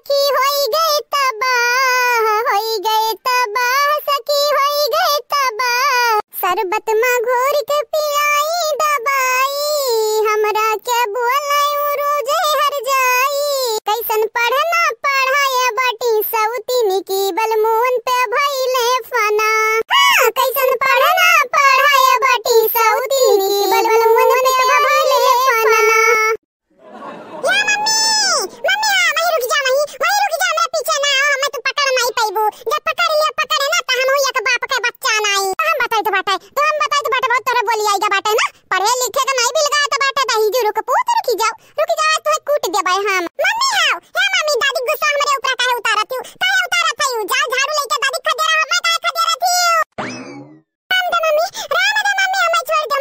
सखी होई गए तबाह, होई गए तबाह, सखी होई गए तबाह। शरबत में घोर के पियाई दबाई, हमरा के बोलाई रोजे हर जाई। कैसन पढ़ना पढ़ाया बाटी सौतीनी की बलमोन पे भइले फना। हाँ, कैसन पढ़ना पढ़ाया बाटी सौतीनी की बलमोन पे भइले फना। या मम्मी वहीं रुक जा, वहीं रुक जा, मेरे पीछे ना आओ, मैं तो पकड़ नहीं पाइबू। जब पकड़े ना तो हम होइया के बाप के बच्चा नहीं। तो हम बताई तो बाटे बहुत तरह बोली आएगा बाटे ना। पढ़े लिखे का नहीं बिलगा तो बाटे दही जो रुक रुकी जाओ तो कूट देबे हम। मम्मी हां हे मम्मी, दादी गुस्सा हमरे ऊपर काहे उतारत हूं? काहे उतारत हूं? जा झाड़ू लेके दादी खदेरा हो, मैं काहे खदेरत हूं? राम दे मम्मी,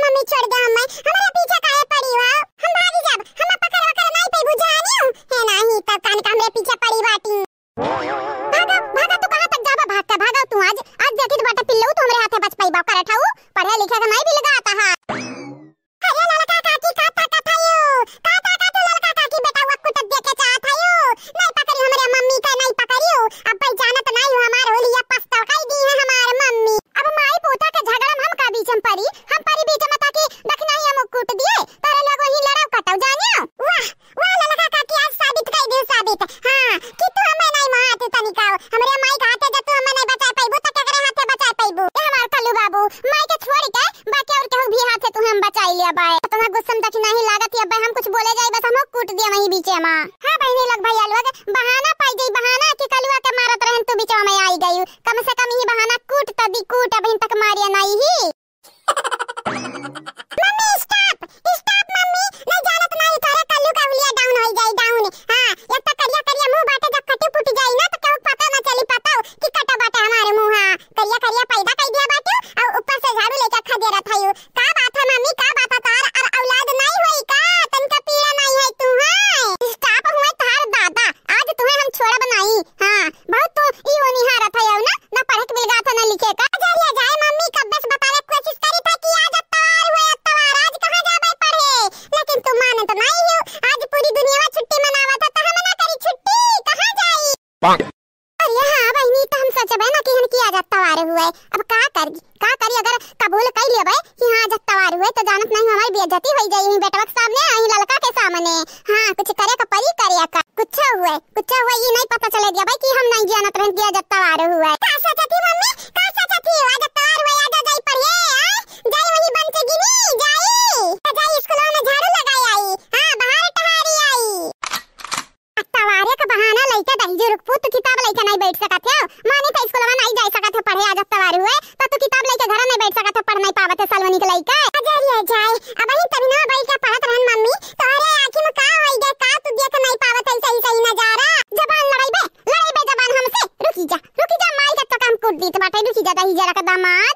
हमें छोड़ दे हमें। हमारे पीछे काहे पड़ी हो? हम भागी जाब, हम पकड़ नहीं पाइबू जानियो। है नहीं तब कान का हमरे पीछे पड़ी बाटी। भागा तू कहां तक जाबा? भागा तू। आज देखी तो बाटे पिल्लू तो हमरे हाथे बच पाइबा करठाऊ। पढ़े लिखे का नहीं बिलगा आता है। अरे ललका काकी का ताकत आयो, का ताकत ललका काकी बेटा वो कुट देके चाहत आयो। नहीं पकड़ी हमरे मम्मी का, नहीं पकड़ियो। अब भाई जानत नहीं हो हमार होलिया पछताव काई दी है हमार मम्मी। अब माई पोता के झगड़ा में हम का बीच में पड़ी? हम परी बीच में ताकि दखनाई हम कूट दिए तारे लोग वही लड़ाव कटाव जानियो। वाह ललका काकी आज साबित कई दे साबित। हां कि तू हमें नहीं मारत तनिकाओ। हमरे माई का हाथे जब तू हमें नहीं बचा पाइबू त केकरे हाथे बचा पाइबू? ए हमार कल्लू बाबू, माई के छोड़ के बाकी और केहू भी हाथे तू हम बचाई लिया बाय। तुम्हारा गुस्सा में दखना ही लागत है। अब हम कुछ बोले जाए बस हम कूट दिया वही बीच में। हां बहनी लोग भैया लोग बहाना पाई गई, बहाना कि कलुआ के मारत रहन तू बीच में आई गई। कम से कम ही बहाना कूट त दी कूट, अब तक मारिया नहीं ही। मम्मी स्टॉप मम्मी, नहीं जानत नहीं तारे कल्लू का हुलिया डाउन हो जाई डाउन। हां एक त करिया मुंह बाटे जब कटी फूट जाई ना तो केहू पता ना चली पाता कि कटा बाटे हमारे मुंह। हां करिया पैदा कई दिया बाटे और ऊपर से झाड़ू लेके खदेरा थायू। का बात है मम्मी, का बात है? तार और औलाद नहीं होई का? तनका पीड़ा नहीं है तू? हां स्टॉप हुए तार दादा, आज तुम्हें हम छोड़ब नहीं। हां बहुत तो ई होनी हारत है ना पढ़े के बिलगा था ना लिखे का। जरिया जाए मम्मी कब बस बतावे कोशिश करी था कि आज तवार हुए, तवार आज कहां जाबे पढ़े, लेकिन तुम माने तो नहीं हो। आज पूरी दुनिया छुट्टी मनावत है तो हम ना करी छुट्टी, कहां जाई? अरे हां बहनी, तो हम सोचबे ना कि हम किया जा तवार हुए। अब का करी अगर कबूल कर लेबे कि हां आज तवार हुए तो जानत नहीं हमारी बेइज्जती हो जाई बेटवा के सामने, आई लड़का के सामने। हां कुछ करे का परी करे का कुछ हुए ये नहीं पता चले दिया भाई कि हम नहीं जानत रह किया जा तवार हुए। का सोचती मम्मी, का सोचती आज तवार हुए? आजा जाई पढ़े, जाई वही बन के गिनी जाई स्कूल में झाड़ू लगाई आई। हां बाहर टहारी आई। तवारे का बहाना लइका दही जो रुक पुत किताब लेके नहीं बैठ सकत है। माने तो स्कूल में नहीं जाई सकत है पढ़े, आज तवार हुए तो किताब लेके घर नहीं बैठ सकत है, पढ़ नहीं पावत है सलवनी के लइका। अजरिया जाए अब ही तभी ना बैठ के पढ़त रहन मम्मी। तोरे आंखी में का होई गे, का तू देख नहीं पावत है सही नजारा? जबान लड़ाईबे जबान हमसे। रुकी जा माई का तो काम कूट दी तो बाटे। रुकी जा दही जरा का दामाद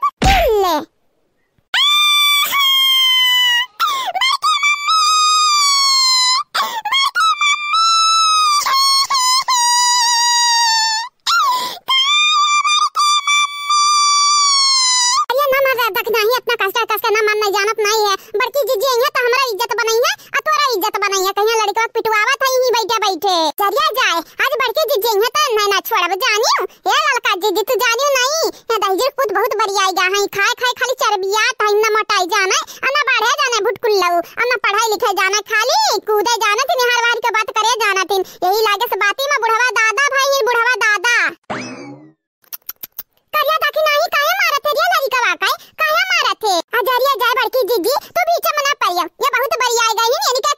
ले जानत नहीं है। बड़की जीजी है तो हमरा इज्जत बनाई है और तोरा इज्जत बनाई है। कहिया लड़का पिटवावत है ही बैठे चलिया जाए। आज बड़की जीजी है तो मैं ना छोड़ब जानियो। ये लड़का जीजी तू जानियो नहीं, ये दहीजर खुद बहुत बढ़िया आएगा है। खाए खाली चर्बिया टाइम ना मोटाई जाना ना बढ़े जाना भुटकुल्लू ना पढ़ाई लिखाई जाना, खाली कूदे जाना तीन हर बार के बात करे जाना तीन। यही लागे से बाती में बुढ़वा दादा भाई बुढ़वा दादा करिया ताकि नहीं काहे मारत है रे लड़का वाकाई काहे मारत है? अजरिया जाए बड़की जीजी तू बीच में ना पड़ियो, ये बहुत बढ़िया आएगा ही यानी क्या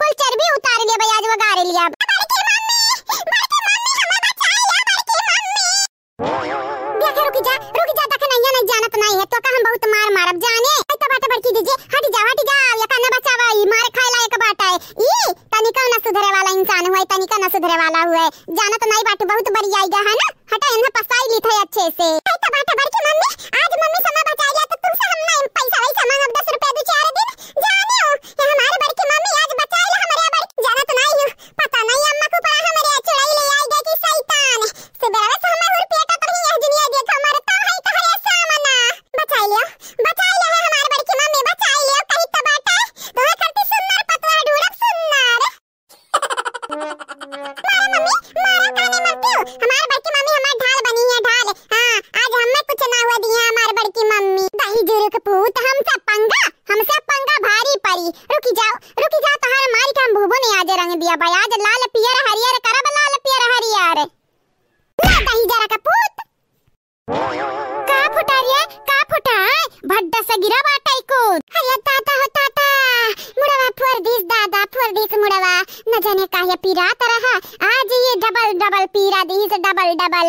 कुल चर्बी उतार ले भई आज वगारे लिया। बड़की मम्मी हमें बचाई ले बड़की मम्मी। देखो रुक जा देख नहीं जानत नहीं है तो का हम बहुत मारब जाने। तो बात बड़की जीजी हट जा या कने बचावा ई मार खाए लायक बाटा है। ई तनिका ना सुधरे वाला इंसान हुए, तनिका ना सुधरे वाला हुए, जानत नहीं बात बहुत बढ़िया आएगा है ना। हटा इन्हें पसाई ली थे अच्छे से। तो बात बड़की मम्मी आज मम्मी समय बचा लिया तो तुमसे हम नहीं पैसा वैसा मांग 10 रुपए दो 4 दिन जानियो। ये हमारे बड़की मम्मी आज बचा ले हमारे बड़की जानत नहीं हो। पता नहीं अम्मा को पड़ा हमारे चुड़ाई ले आई गई कि शैतान सुबह से हमें हुर पेटा तो ही यह दुनिया देखो हमारे तो है तो हरे सामना बचा लियो हमारे बड़की मम्मी बचा लियो। कहीं तो बाटा तो करती सुन्नर पतवा ढूंढब सुन्नर। मारा मम्मी मारा पीरात रहा, आज ये डबल डबल पीरा दी से डबल डबल।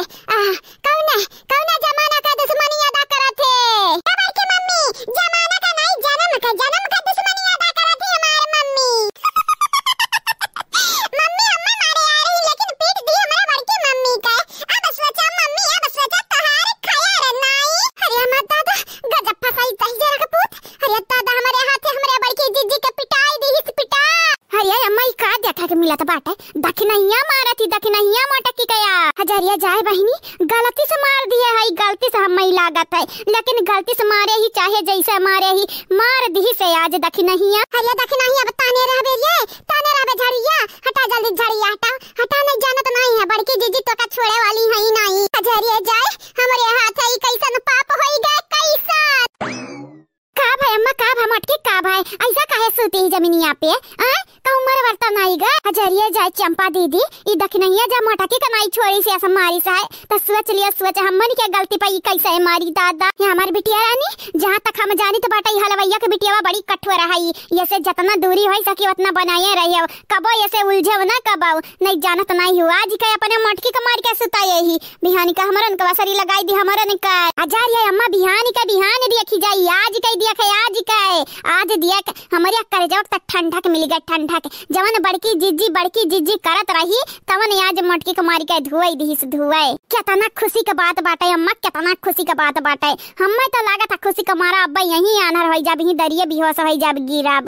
कौना जमाना का दुश्मनी अदा करत है हमार के मम्मी, जमाना का नहीं जन्म का दुश्मनी अदा करत है हमार मम्मी। मम्मी अम्मा मारे आ रही लेकिन पीट दी हमारे बड़की मम्मी का। अब सोचा मम्मी, अब सोचा तहार खैर नहीं। अरे अम्मा दादा गजब फसाई तही जरा का पूत। अरे दादा हमारे हाथे हमारे बड़की जीजी के पिटाई दी हिस पिटा। अरे अम्मा ई का देखा के मिला त बाटे, दखनहिया मारती, दखनहिया मोटकी कया। हजारिया जाए बहिनी, गलती से मार दिए है, गलती से हम ही लागत है, लेकिन गलती से मारे ही चाहे जैसे मारे ही मार दी से आज दखनहिया। अरे दखनहिया बताने रहबे रे, ताने रहबे झड़िया, हटा जल्दी झड़िया हटा नहीं जाना तो नहीं है, बड़की जीजी तो का छोड़े वाली है ही नहीं। हजारिया जाए हमारे हाथ है कैसन पाप होई गए कैसा। का भाई अम्मा, का भाई मटके, का भाई ऐसा काहे सोती जमीनिया पे कहूं मर वर्ता नहीं गा। हजरिया जाए चंपा दीदी ई दखनहिया जा मोटकी का नहीं छोड़ी से ऐसा मारी सा है तो सोच लिया, सोच हमन के गलती पाई कैसे है मारी दादा। ये हमारी बिटिया रानी जहां तक हम जानी तो बाटा हलवैया के बिटिया बड़ी कठोर है, ये से जितना दूरी होई सकी उतना बनाए रहियो, कबो ऐसे उलझव ना कबो नहीं जाना तो नहीं हुआ। आज के अपने मोटकी का मार के सुताए ही बिहानी का हमरन का वसरी लगाई दी हमरन का। हजारिया अम्मा बिहानी का बिहान देखी जाई, आज कई दिया है, आज दिया हमारे करजवा तक ठंडा के मिल गया, ठंडा के जवन बड़की जिज्जी करत रही तवन आज मोटकी के मारी के धुआई दी से धुआई। कितना खुशी का बात बाटे अम्मा, कितना खुशी का बात बाटे। हमें तो लगा था खुशी का मारा अब्बा यहीं आनर होई जाब, यहीं दरिया बेहोश होई जाब गिराब।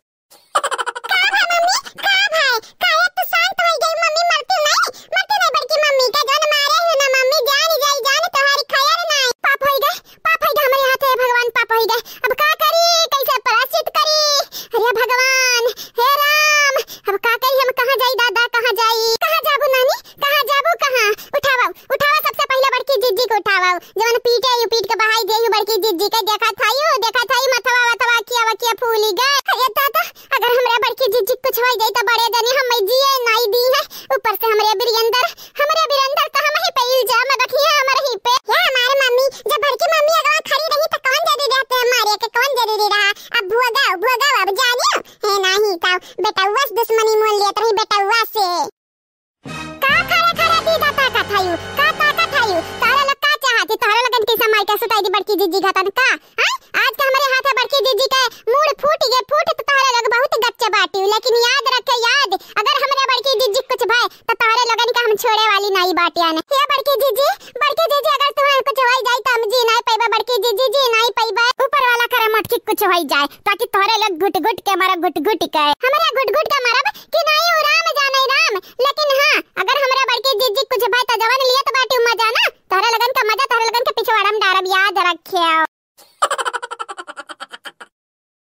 बड़की जीजी घतन का आज का हमारे हाथ है बड़की जीजी का मूड फूट गए, फूट तो तारे लग बहुत गच्चे बाटी, लेकिन याद रखे याद अगर हमारे बड़की जीजी कुछ भाई तो तारे लगन का हम छोड़े वाली नहीं बाटिया ने। ये बड़की जीजी अगर तुम्हें कुछ होई जाए तो हम जी नहीं पाइबा, बड़की जीजी जी नहीं पाइबा, ऊपर वाला करे मटकी कुछ होई जाए ताकि तारे लग घुट घुट के मारा, घुट घुट के हमारे घुट घुट के मारा कि नहीं राम जाने राम। लेकिन हां अगर हमारे बड़की जीजी कुछ भाई तो जवान लिए तो बाटी मजा ना, तारे लगन का मजा तारे लगन के पिछवाड़ा में डारब, याद रखियो।